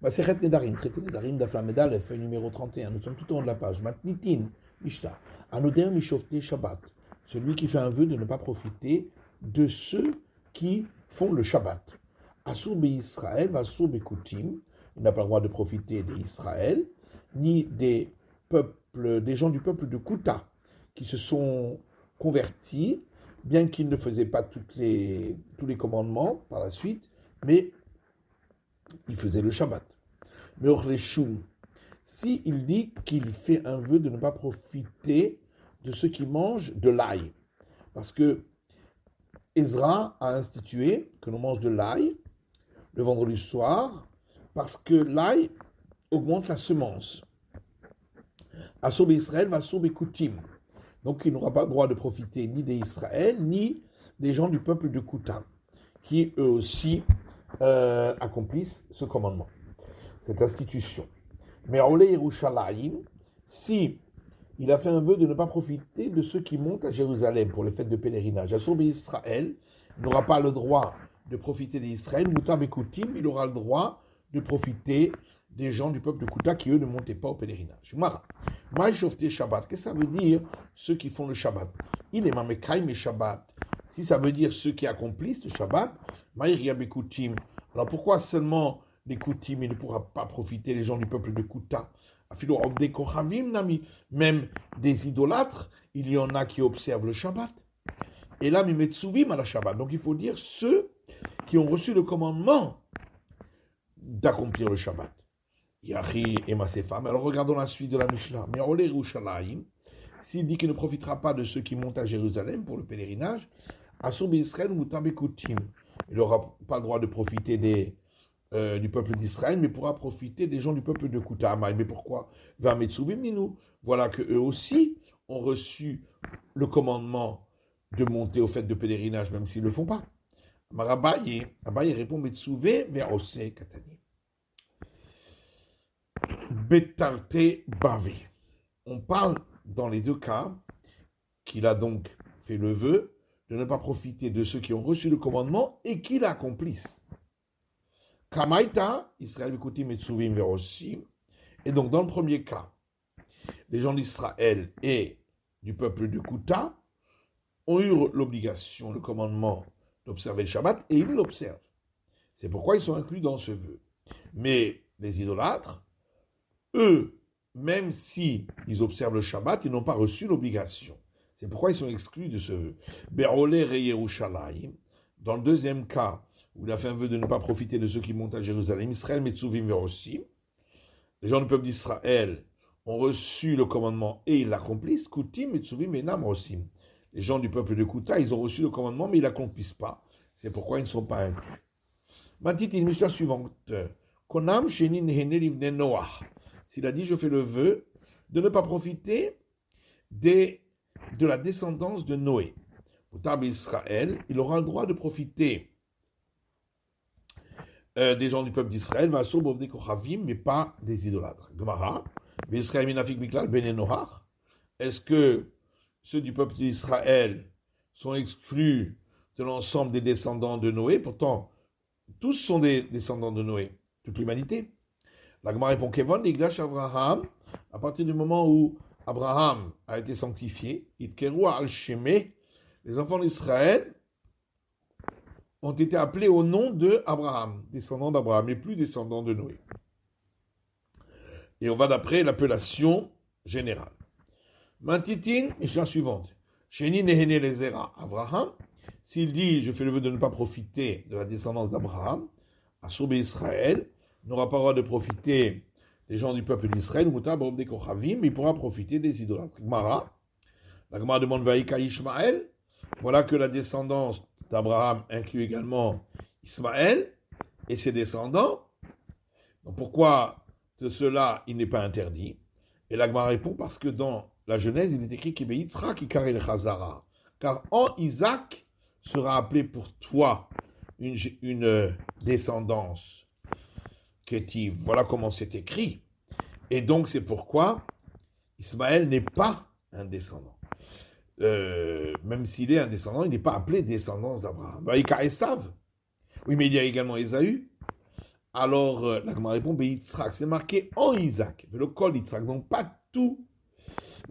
Masechet Nedarim, traité Nedarim d'Aflamedal, feuille numéro 31. Nous sommes tout au long de la page. Matnitin, Mishnah. Anoder Mishofte Shabbat. Celui qui fait un vœu de ne pas profiter de ceux qui font le Shabbat. Asur Israël, Asur Bekoutim. Il n'a pas le droit de profiter d'Israël, ni des gens du peuple de Kouta, qui se sont convertis, bien qu'ils ne faisaient pas tous les commandements par la suite, mais il faisait le Shabbat. Mais Orleshum, si il dit qu'il fait un vœu de ne pas profiter de ceux qui mangent de l'ail, parce que Ezra a institué que l'on mange de l'ail le vendredi soir, parce que l'ail augmente la semence. Assobe Israël va assobe Koutim. Donc il n'aura pas le droit de profiter ni des Israël, ni des gens du peuple de Kouta, qui eux aussi accomplissent ce commandement, cette institution. Mais Olé Yerushalayim, si il a fait un vœu de ne pas profiter de ceux qui montent à Jérusalem pour les fêtes de pèlerinage, Assobe Israël, il n'aura pas le droit de profiter d'Israël, Moutab et Koutim, il aura le droit de profiter des gens du peuple de Kouta qui eux ne montaient pas au pèlerinage. Mara, Maïchofte Shabbat, qu'est-ce que ça veut dire ceux qui font le Shabbat? Il est Mamekaim et Shabbat. Si ça veut dire ceux qui accomplissent le Shabbat, Maïriab et Koutim. Alors pourquoi seulement les Koutim, il ne pourra pas profiter les gens du peuple de Kouta? Même des idolâtres, il y en a qui observent le Shabbat. Et là, Mimetsuvim à la Shabbat. Donc il faut dire ceux qui ont reçu le commandement d'accomplir le Shabbat. Yahi et Masefam. Alors regardons la suite de la Mishnah. Mais Olé Yerushalayim, s'il dit qu'il ne profitera pas de ceux qui montent à Jérusalem pour le pèlerinage, Assoub Israël Moutab Koutim. Il n'aura pas le droit de profiter du peuple d'Israël, mais pourra profiter des gens du peuple de Kouta. Mais pourquoi? Voilà que eux aussi ont reçu le commandement de monter aux fêtes de pèlerinage, même s'ils ne le font pas. Abaye répond Metsouvé vers Ose Katani. Betarte Bavé. On parle dans les deux cas qu'il a donc fait le vœu de ne pas profiter de ceux qui ont reçu le commandement et qui l'accomplissent. Kamaïta, Israël Vikuti Metsuvim Verosim. Et donc dans le premier cas, les gens d'Israël et du peuple de Kouta ont eu l'obligation, le commandement d'observer le Shabbat et ils l'observent. C'est pourquoi ils sont inclus dans ce vœu. Mais les idolâtres, eux, même si ils observent le Shabbat, ils n'ont pas reçu l'obligation. C'est pourquoi ils sont exclus de ce vœu. Berolé Re Yerushalayim, dans le deuxième cas, où il a fait un vœu de ne pas profiter de ceux qui montent à Jérusalem, Israël Metsuvim Verosim, les gens du peuple d'Israël ont reçu le commandement et ils l'accomplissent, Koutim Metsuvim Venam Rosim. Les gens du peuple de Kouta, ils ont reçu le commandement, mais ils ne l'accomplissent pas. C'est pourquoi ils ne sont pas inclus. Maintenant, une mission suivante. Konam Shenin Hene Livne Noah. S'il a dit, je fais le vœu de ne pas profiter de la descendance de Noé. Pour Israël, il aura le droit de profiter des gens du peuple d'Israël, mais pas des idolâtres. Gemara, est-ce que ceux du peuple d'Israël sont exclus de l'ensemble des descendants de Noé? Pourtant, tous sont des descendants de Noé, toute l'humanité. La Gemara répond Kevon, l'Iglash Abraham, à partir du moment où Abraham a été sanctifié, Itkeru al-Shemé, les enfants d'Israël ont été appelés au nom de Abraham, descendants d'Abraham, et plus descendants de Noé. Et on va d'après l'appellation générale. Mantitin, Mishnah suivante. Sheni Nehene Lezera, Abraham, s'il dit je fais le vœu de ne pas profiter de la descendance d'Abraham, Assoube Israël, n'aura pas le droit de profiter des gens du peuple d'Israël, Moutab Rob des Kochavim, mais il pourra profiter des idolâtres. Gmara, la Gmara demande Vaïka Ishmaël, voilà que la descendance d'Abraham inclut également Ismaël et ses descendants. Donc pourquoi de cela il n'est pas interdit? Et la Gmara répond parce que dans la Genèse il est écrit Yitzhak Ikarel Chazara, car en Isaac sera appelé pour toi une descendance kétive. Voilà comment c'est écrit. Et donc c'est pourquoi Ismaël n'est pas un descendant. Même s'il est un descendant, il n'est pas appelé descendance d'Abraham. Vaïka Esav. Oui, mais il y a également Ésaü. Alors, la Gemara répond, Yitzhak, c'est marqué en Isaac, le col Yitzhak. Donc, pas tous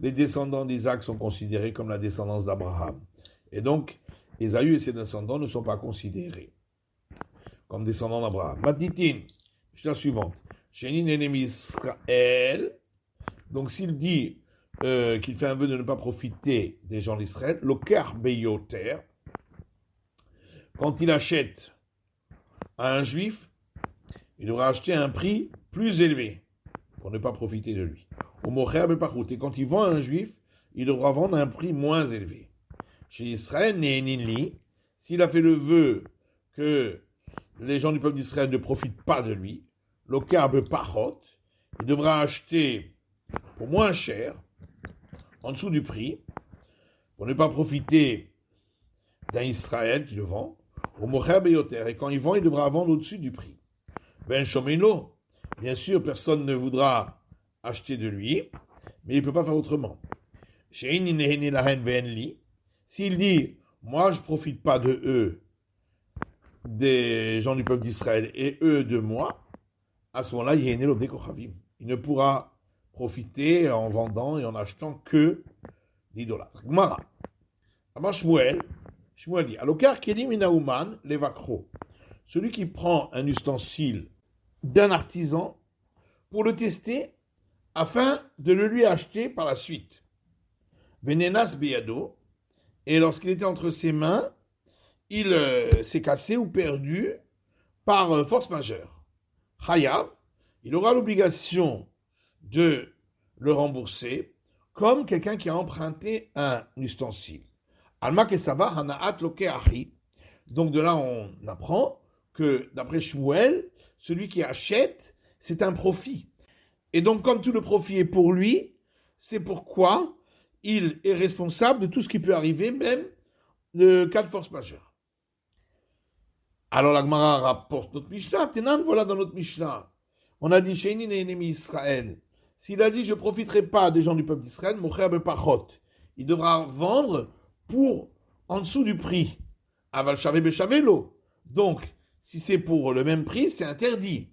les descendants d'Isaac sont considérés comme la descendance d'Abraham. Et donc, Ésaü et ses descendants ne sont pas considérés comme descendants d'Abraham. Matnitin, la suivante. Shenin ennemi Israël. Donc, s'il dit qu'il fait un vœu de ne pas profiter des gens d'Israël, Lokar Beyoter, quand il achète à un juif, il devra acheter à un prix plus élevé pour ne pas profiter de lui. Au Mocher Bepachout, et quand il vend à un juif, il devra vendre à un prix moins élevé. Chez Israël, Néhéninli, s'il a fait le vœu que les gens du peuple d'Israël ne profitent pas de lui, Lokar Bepachot, il devra acheter pour moins cher, en dessous du prix, pour ne pas profiter d'un Israël qui le vend, au Mocher Beyoter, et quand il vend, il devra vendre au-dessus du prix. Ben Shomeno, bien sûr, personne ne voudra acheter de lui, mais il ne peut pas faire autrement. S'il dit, moi je ne profite pas de eux, des gens du peuple d'Israël, et eux de moi, à ce moment-là, il ne pourra profiter en vendant et en achetant que l'idolâtre. Gmara. Avant Shmuel dit, Alokar kelim inauman levakro. Celui qui prend un ustensile d'un artisan pour le tester afin de le lui acheter par la suite. Venenas beyado, et lorsqu'il était entre ses mains, il s'est cassé ou perdu par force majeure. Chayav, il aura l'obligation de le rembourser comme quelqu'un qui a emprunté un ustensile. Alma kesava hanaat loke achi. Donc de là on apprend que d'après Shmuel, celui qui achète, c'est un profit. Et donc comme tout le profit est pour lui, c'est pourquoi il est responsable de tout ce qui peut arriver, même le cas de force majeure. Alors la Gemara rapporte notre Mishnah, Tenan, voilà dans notre Mishnah. On a dit, Sheinin et ennemi Israël. S'il a dit, je ne profiterai pas des gens du peuple d'Israël, Mocher Bepachot, il devra vendre pour en dessous du prix. Aval Shavé Beshavelo. Donc, si c'est pour le même prix, c'est interdit.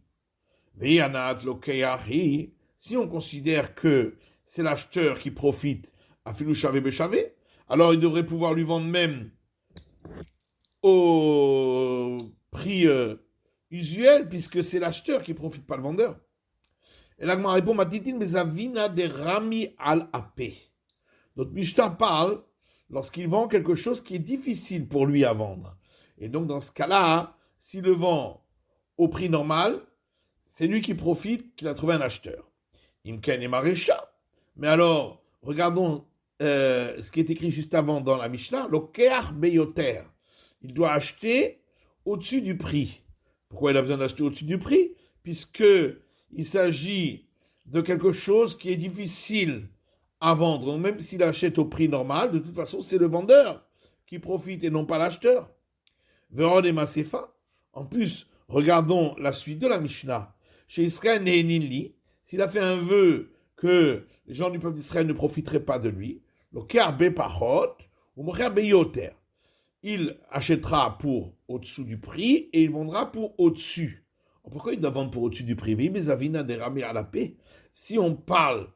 Veyanat Lokeyahi, si on considère que c'est l'acheteur qui profite, Afilu Shavé Beshavé, alors il devrait pouvoir lui vendre même au prix usuel, puisque c'est l'acheteur qui ne profite pas le vendeur. Et là, je réponds, Matitin Bezavina de Rami al-Apé. Notre Mishnah parle lorsqu'il vend quelque chose qui est difficile pour lui à vendre. Et donc, dans ce cas-là, s'il le vend au prix normal, c'est lui qui profite, qu'il a trouvé un acheteur. Imken et Marécha. Mais alors, regardons ce qui est écrit juste avant dans la Mishnah, Lokeach Beyoter. Il doit acheter au-dessus du prix. Pourquoi il a besoin d'acheter au-dessus du prix? Puisqu'il s'agit de quelque chose qui est difficile à vendre. Donc même s'il achète au prix normal, de toute façon, c'est le vendeur qui profite et non pas l'acheteur. Veron et Masefa. En plus, regardons la suite de la Mishnah. Chez Israël Neheninli, s'il a fait un vœu que les gens du peuple d'Israël ne profiteraient pas de lui, Lokeach Bepachot ou Mocher Beyoter. Il achètera pour au-dessous du prix et il vendra pour au-dessus. Pourquoi il doit vendre pour au-dessus du prix? Si on parle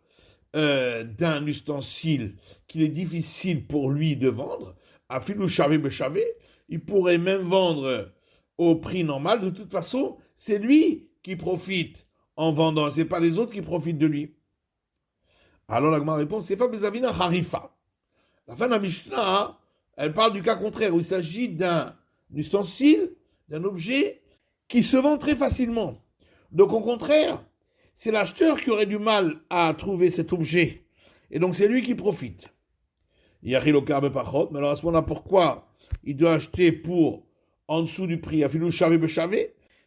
d'un ustensile qu'il est difficile pour lui de vendre, à filou chavé bechavé, il pourrait même vendre au prix normal. De toute façon, c'est lui qui profite en vendant, c'est pas les autres qui profitent de lui. Alors la Gemara répond, c'est pas Bezavina Harifa. La fin de la Mishnah, elle parle du cas contraire, où il s'agit d'un ustensile, d'un objet qui se vend très facilement. Donc au contraire, c'est l'acheteur qui aurait du mal à trouver cet objet. Et donc c'est lui qui profite. Mais alors à ce moment-là, pourquoi il doit acheter pour en dessous du prix,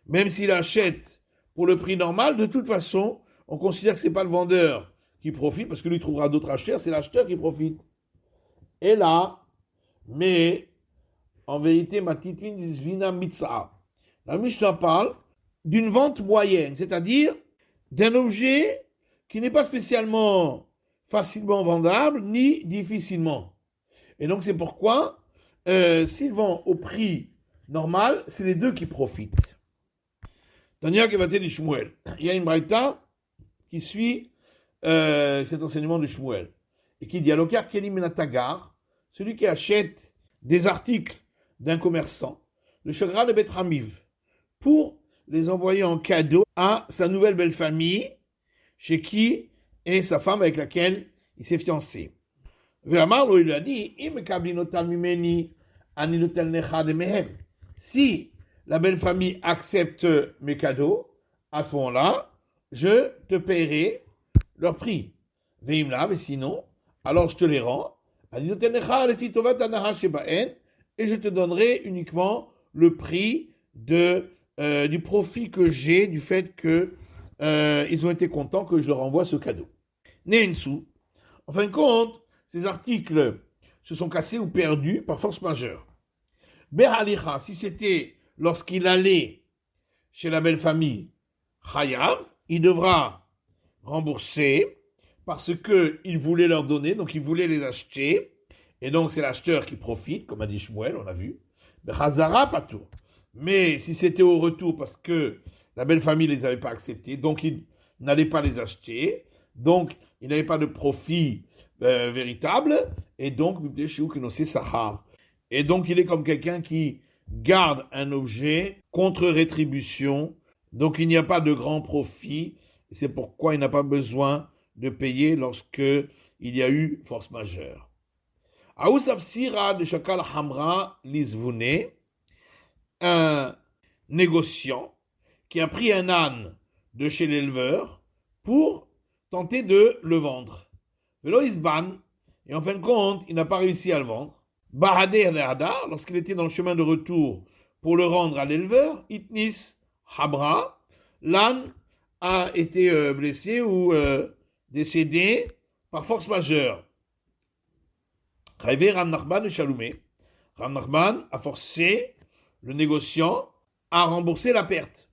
même s'il achète pour le prix normal, de toute façon, on considère que ce n'est pas le vendeur qui profite, parce que lui trouvera d'autres acheteurs, c'est l'acheteur qui profite. Et là, mais en vérité, Matitin Zvina Mitzah. La Mishnah parle d'une vente moyenne, c'est-à-dire d'un objet qui n'est pas spécialement facilement vendable ni difficilement. Et donc c'est pourquoi, s'il vend au prix normal, c'est les deux qui profitent. Tania Kevate de Shmuel. Il y a une braïta qui suit cet enseignement de Shmuel et qui dit Alokar Kelim Menatagar, celui qui achète des articles d'un commerçant, le chagrin de Betramiv, pour les envoyer en cadeau à sa nouvelle belle famille, chez qui est sa femme avec laquelle il s'est fiancé. Ve'amarlo, il lui a dit, si la belle famille accepte mes cadeaux, à ce moment-là, je te paierai leur prix. Ve'imla, sinon, alors je te les rends. Et je te donnerai uniquement le prix du profit que j'ai du fait que ils ont été contents que je leur envoie ce cadeau. Nensu. En fin de compte, ces articles se sont cassés ou perdus par force majeure. Behalicha, si c'était lorsqu'il allait chez la belle famille, Chayav, il devra rembourser parce qu'il voulait leur donner, donc il voulait les acheter, et donc c'est l'acheteur qui profite, comme a dit Shmuel, on a vu. Behazara, pas tout. Mais si c'était au retour parce que la belle famille ne les avait pas acceptés, donc il n'allait pas les acheter, donc il n'avait pas de profit véritable, et donc et donc il est comme quelqu'un qui garde un objet contre rétribution, donc il n'y a pas de grand profit, et c'est pourquoi il n'a pas besoin de payer lorsque il y a eu force majeure. Aousaf Sira de Shakal Hamra Lizvune, un négociant qui a pris un âne de chez l'éleveur pour tenter de le vendre. Velo Isban, et en fin de compte, il n'a pas réussi à le vendre. Bahader Hadar, lorsqu'il était dans le chemin de retour pour le rendre à l'éleveur, Itnis Habra, l'âne a été blessé ou décédé par force majeure. Rêvé Ram Nachman et Chaloumé. Ram Nachman a forcé le négociant à rembourser la perte.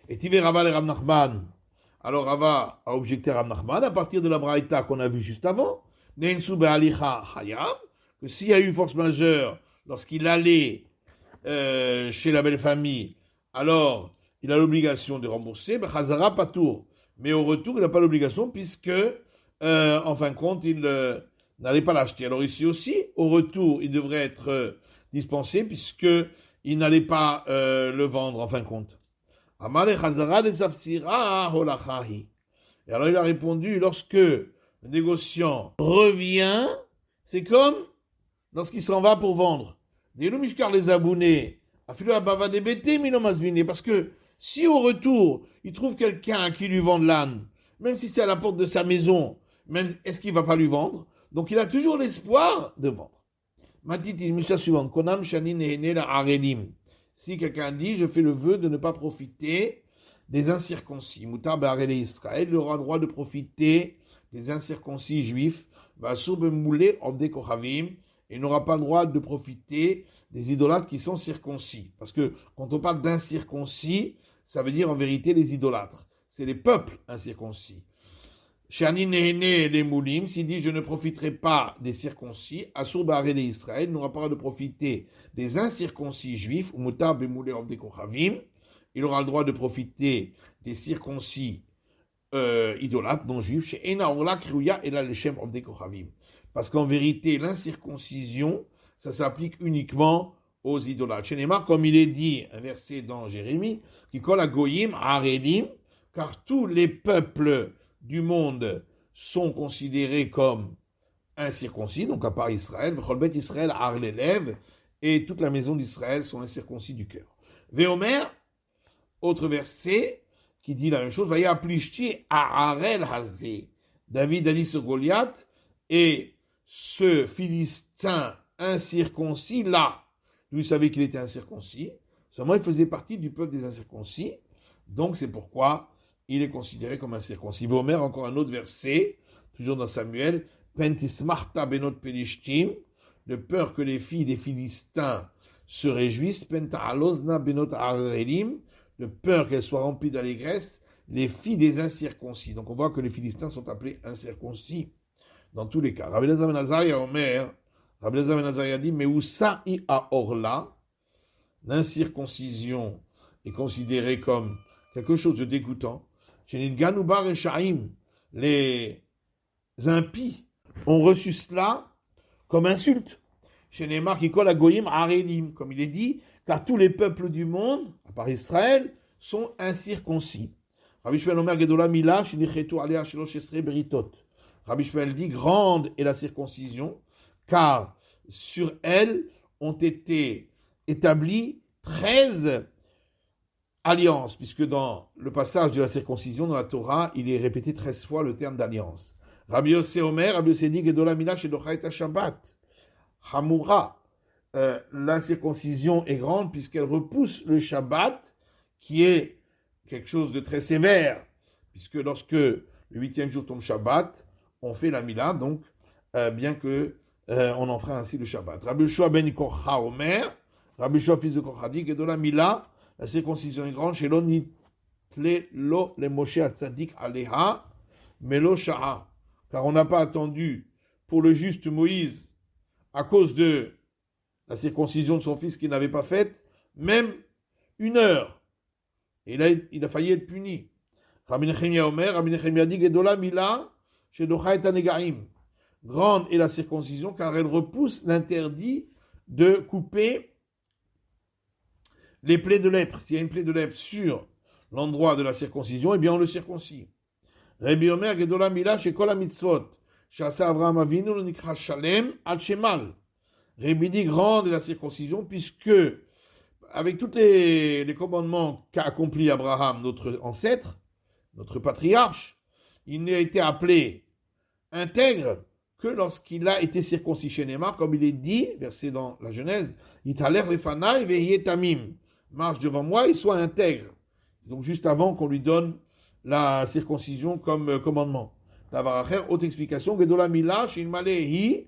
Et Tivé Rava et Ram Nachman. Alors Rava a objecté Ram Nachman à partir de la braïta qu'on a vue juste avant. Nensu Be'alicha Hayab, que s'il y a eu force majeure lorsqu'il allait chez la belle famille, alors il a l'obligation de rembourser, Chazara Patour. Mais au retour, il n'a pas l'obligation puisque, en fin de compte, il n'allait pas l'acheter. Alors ici aussi, au retour, il devrait être dispensé puisque il n'allait pas le vendre en fin de compte. Amale Chazara de Safsira Holachahi. Et alors il a répondu, lorsque le négociant revient, c'est comme lorsqu'il s'en va pour vendre. Les abonnés, parce que si au retour, il trouve quelqu'un qui lui vend l'âne, même si c'est à la porte de sa maison, même est-ce qu'il ne va pas lui vendre? Donc il a toujours l'espoir de vendre. Matiti, Mishnah suivante, Konam Shanin Ehene la Arelim. Si quelqu'un dit, je fais le vœu de ne pas profiter des incirconcis, Moutar Be'arele Israël, il aura le droit de profiter des incirconcis juifs, Vasur Bemoulé Obde Kochavim, et n'aura pas le droit de profiter des idolâtres qui sont circoncis. Parce que quand on parle d'incirconcis, ça veut dire en vérité les idolâtres. C'est les peuples incirconcis. Shani Nehene les Moulim, s'il dit je ne profiterai pas des circoncis, Assur Ba'arele Israël n'aura pas le droit de profiter des incirconcis juifs, ou Mutar Bemoulé Obde Kochavim, il aura le droit de profiter des circoncis idolâtres, non juifs, chez Ena Orla Kriouya et la Lechem Obde Kochavim. Parce qu'en vérité, l'incirconcision, ça s'applique uniquement aux idolâtres. Chez Neymar, comme il est dit, un verset dans Jérémie, qui colle à Goyim, à Arelim, car tous les peuples du monde sont considérés comme incirconcis, donc à part Israël, Cholbet Israël, Arlelev, et toute la maison d'Israël sont incirconcis du cœur. Véomer, autre verset, qui dit la même chose, Vaya Plishti à Arel Hazé. David a dit sur Goliath, et ce Philistin incirconcis là, lui savait qu'il était incirconcis, seulement il faisait partie du peuple des incirconcis, donc c'est pourquoi il est considéré comme incirconcis. Vomer, encore un autre verset, toujours dans Samuel, Pentismarta benot pelishtim, de peur que les filles des Philistins se réjouissent, Pentaalozna benot arelim, de peur qu'elles soient remplies d'allégresse, les filles des incirconcis. Donc on voit que les Philistins sont appelés incirconcis dans tous les cas. Rabbi Elazar ben Azariah Omer, Rabbi Elazar ben Azariah dit, mais où ça y a orla, l'incirconcision est considérée comme quelque chose de dégoûtant. Chez Ganubar et Shaim, les impies ont reçu cela comme insulte. Chez Neymar qui colle à Goïm Arelim, comme il est dit, car tous les peuples du monde, à part Israël, sont incirconcis. Rabbi Shmuel Omer Gedola Mila, Shinichetu Alea Shelosh Esrei Beritot. Rabbi Shmuel dit, grande est la circoncision, car sur elle ont été établies 13 alliances, puisque dans le passage de la circoncision, dans la Torah, il est répété 13 fois le terme d'alliance. Rabbi Yossé Omer, Rabbi Yossé dit, Gedola Mila Shedocha et Shabbat. Hamoura, la circoncision est grande puisqu'elle repousse le Shabbat, qui est quelque chose de très sévère, puisque lorsque le 8e jour tombe Shabbat, on fait la Mila, donc bien que on en fera ainsi le Shabbat. Rabbi Yoshua ben Korcha Omer, Rabbi Yoshua fils de Korcha dit que de la Mila, la circoncision est grande chez l'Onit le Moshe Atzadik Aleha, Melo Sha'a, car on n'a pas attendu pour le juste Moïse à cause de la circoncision de son fils qu'il n'avait pas faite, même 1 heure. Et là, il a failli être puni. Rabbi Nechemia Omer, Rabbi Nechemia dit Gedola Mila, Shedocha et Anegaim. Grande est la circoncision car elle repousse l'interdit de couper les plaies de lèpre. S'il y a une plaie de lèpre sur l'endroit de la circoncision, eh bien on le circoncie. Rabbi Omer Gedola Mila, Shekol HaMitzvot. Shasa Avraham Avinu le Nikra Shalem al Shemal. Rabbi dit grande est la circoncision puisque avec tous les commandements qu'a accompli Abraham, notre ancêtre, notre patriarche, il n'a été appelé intègre que lorsqu'il a été circoncis chez Neymar, comme il est dit, versé dans la Genèse, Italer lefanai vehiye tamim, marche devant moi et soit intègre. Donc juste avant qu'on lui donne la circoncision comme commandement. L'avaracher, haute explication, Gedola Mila, Shin Malehi,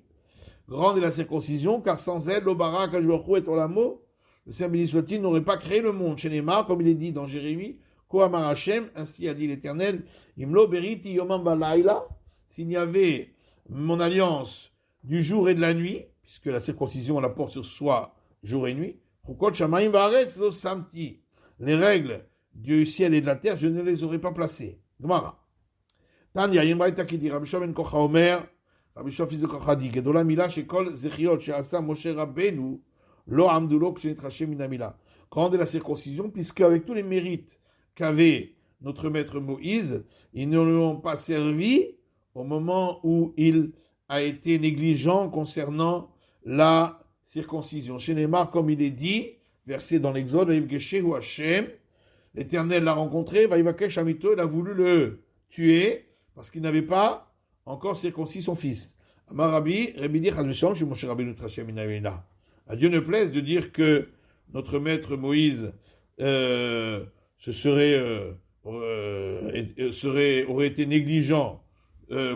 grande est la circoncision, car sans elle, l'Obara, Kajouachou et Olamo, le Saint béni soit-il, n'aurait pas créé le monde. Chez Neymar, comme il est dit dans Jérémie, Kohamar Hashem, ainsi a dit l'Éternel, Imlo Beriti Yomam Balaila, s'il y avait mon alliance du jour et de la nuit, puisque la circoncision on la porte sur soi jour et nuit, Chukot Shamaim Vaaretz Lo Samti, les règles du ciel et de la terre, je ne les aurais pas placées. Gemara. Tanya, Yemraïta qui dit, Rabbi Shua ben Korcha Omer, Rabbi Shua fils de Korcha dit, Gedola Mila Shekol Zechiot Sheasa Moshe Rabbeinu, Lo Amdulo Kshenit Minamila. Grande est la circoncision, puisque avec tous les mérites qu'avait notre maître Moïse, ils ne lui ont pas servi au moment où il a été négligent concernant la circoncision. Chez Neymar, comme il est dit, versé dans l'Exode, l'Éternel l'a rencontré, Vaïvakesh Amito, il a voulu le tuer parce qu'il n'avait pas encore circoncis son fils. Amar Rabbi, Rabbi dit, à Dieu ne plaise de dire que notre maître Moïse aurait été négligent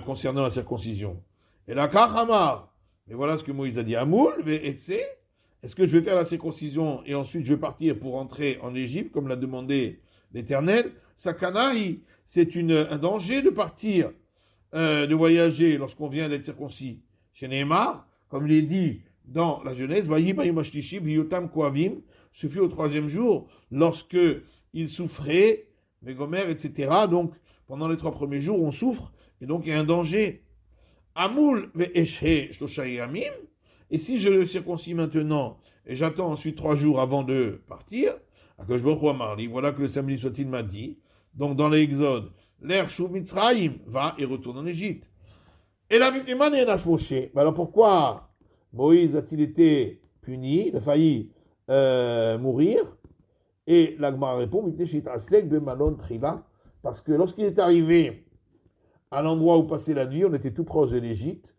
concernant la circoncision. Et la Kachamar, mais voilà ce que Moïse a dit, Amoul, est-ce que je vais faire la circoncision et ensuite je vais partir pour rentrer en Égypte, comme l'a demandé l'Éternel? Sakanahi, c'est un danger de partir, de voyager lorsqu'on vient d'être circoncis. Chez Neymar, comme il est dit dans la Genèse, ce fut au 3e jour, lorsque il souffrait, Vegomer, etc. Donc, pendant les 3 premiers jours, on souffre, et donc il y a un danger. Amoul ve'eshe shlosha yamim, et si je le circoncis maintenant, et j'attends ensuite 3 jours avant de partir, voilà que le Saint béni soit-il m'a dit, donc dans l'Exode, l'air Shuv Mitzrayim va et retourne en Égypte. Et la Mimman et Moshe. Alors pourquoi Moïse a-t-il été puni, il a failli mourir? Et l'Agmara répond, parce que lorsqu'il est arrivé à l'endroit où passait la nuit, on était tout proche de l'Égypte,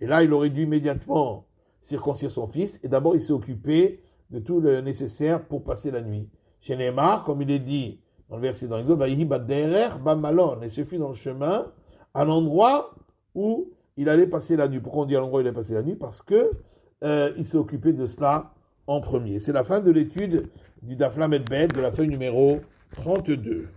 et là il aurait dû immédiatement circoncire son fils, et d'abord il s'est occupé de tout le nécessaire pour passer la nuit. Chez Neymar, comme il est dit dans le verset dans l'Exode, et ce fut dans le chemin, à l'endroit où il allait passer la nuit. Pourquoi on dit à l'endroit où il allait passer la nuit? Parce que il s'est occupé de cela en premier. C'est la fin de l'étude du Daf Lamed Bet de la feuille numéro 32.